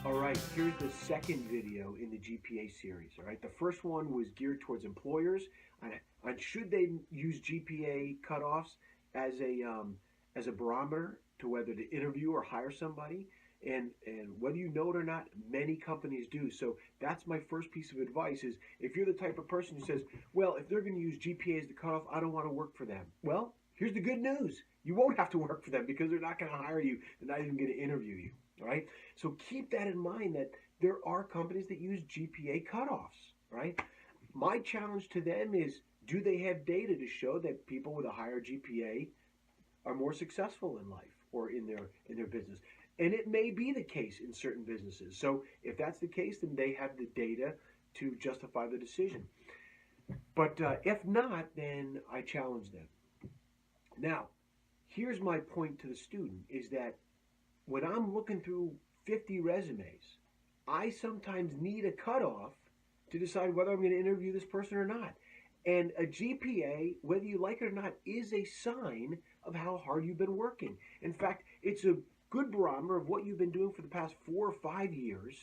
All right, here's the second video in the GPA series. All right, the first one was geared towards employers on should they use GPA cutoffs as a barometer to whether to interview or hire somebody, and whether you know it or not, many companies do. So that's my first piece of advice: is if you're the type of person who says, well, if they're going to use GPA as the cutoff, I don't want to work for them. Well, here's the good news: you won't have to work for them because they're not going to hire you. They're not even going to interview you. All right. So keep that in mind that there are companies that use GPA cutoffs, right? My challenge to them is, do they have data to show that people with a higher GPA are more successful in life or in their business? And it may be the case in certain businesses. So if that's the case, then they have the data to justify the decision. But if not, then I challenge them. Now, here's my point to the student is that when I'm looking through 50 resumes, I sometimes need a cutoff to decide whether I'm going to interview this person or not. And a GPA, whether you like it or not, is a sign of how hard you've been working. In fact, it's a good barometer of what you've been doing for the past 4 or 5 years,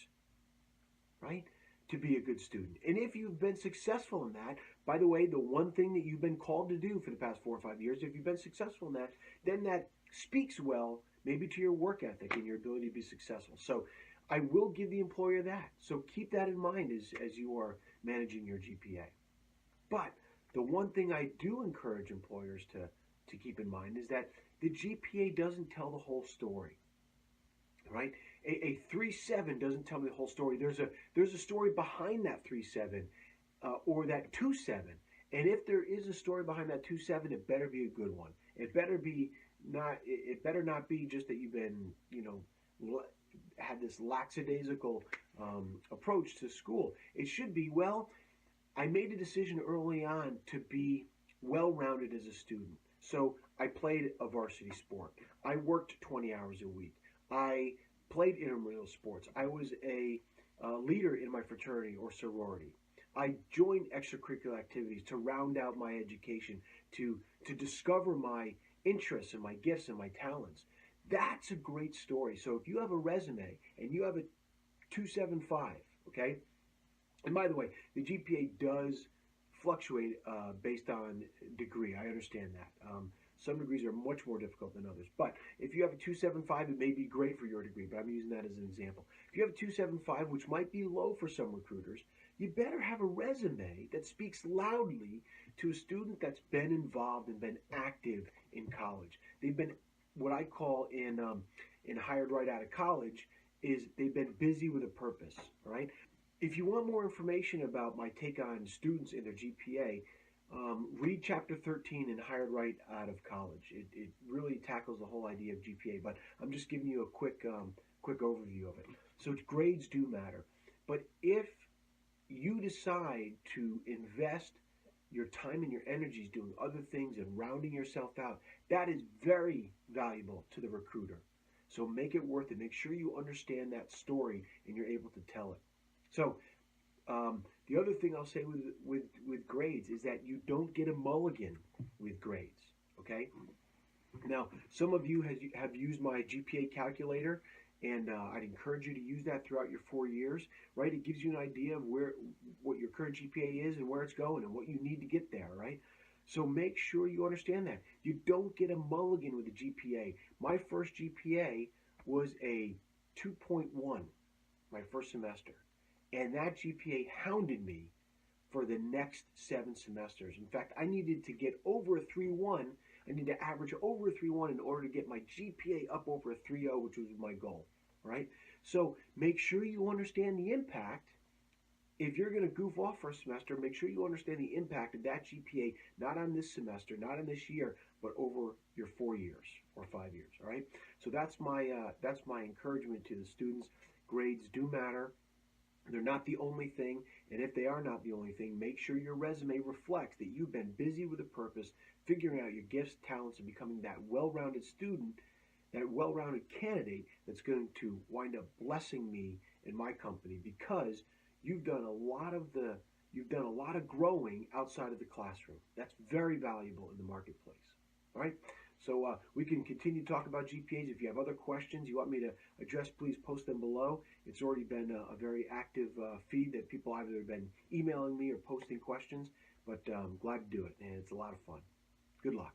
right, to be a good student. And if you've been successful in that, by the way, the one thing that you've been called to do for the past 4 or 5 years, if you've been successful in that, then that speaks well maybe to your work ethic and your ability to be successful. So I will give the employer that. So keep that in mind as you are managing your GPA. But the one thing I do encourage employers to keep in mind is that the GPA doesn't tell the whole story, right? A 3.7 doesn't tell me the whole story. There's a story behind that 3.7 or that 2.7. And if there is a story behind that 2.7, it better be a good one. It better not be just that you've been, had this lackadaisical approach to school. It should be, well, I made a decision early on to be well-rounded as a student. So I played a varsity sport. I worked 20 hours a week. I played intramural sports. I was a leader in my fraternity or sorority. I joined extracurricular activities to round out my education, to discover my interests and my gifts and my talents. That's a great story. So if you have a resume and you have a 2.75, okay? And by the way, the GPA does fluctuate based on degree. I understand that. Some degrees are much more difficult than others. But if you have a 2.75, it may be great for your degree, but I'm using that as an example. If you have a 2.75, which might be low for some recruiters, you better have a resume that speaks loudly to a student that's been involved and been active in college. They've been what I call in hired right out of college is they've been busy with a purpose, right? If you want more information about my take on students and their GPA, read chapter 13 in Hired Right Out of College. It really tackles the whole idea of GPA, but I'm just giving you a quick overview of it. So grades do matter. But if you decide to invest your time and your energies doing other things and rounding yourself out, that is very valuable to the recruiter. So make it worth it. Make sure you understand that story and you're able to tell it. So the other thing I'll say with grades is that you don't get a mulligan with grades, okay? Now, some of you have used my GPA calculator, and I'd encourage you to use that throughout your 4 years, right? It gives you an idea of what your current GPA is and where it's going and what you need to get there, right? So make sure you understand that. You don't get a mulligan with a GPA. My first GPA was a 2.1 my first semester. And that GPA hounded me for the next 7 semesters. In fact, I needed to get over a 3.1. I needed to average over a 3.1 in order to get my GPA up over a 3.0, which was my goal, right? So make sure you understand the impact. If you're going to goof off for a semester, make sure you understand the impact of that GPA, not on this semester, not on this year, but over your 4 years or 5 years, all right? So that's my encouragement to the students. Grades do matter. They're not the only thing, and if they are not the only thing, make sure your resume reflects that you've been busy with a purpose, figuring out your gifts, talents, and becoming that well-rounded student, that well-rounded candidate that's going to wind up blessing me in my company because you've done a lot of growing outside of the classroom. That's very valuable in the marketplace. All right? So we can continue to talk about GPAs. If you have other questions you want me to address, please post them below. It's already been a very active feed that people either have been emailing me or posting questions, but I'm glad to do it, and it's a lot of fun. Good luck.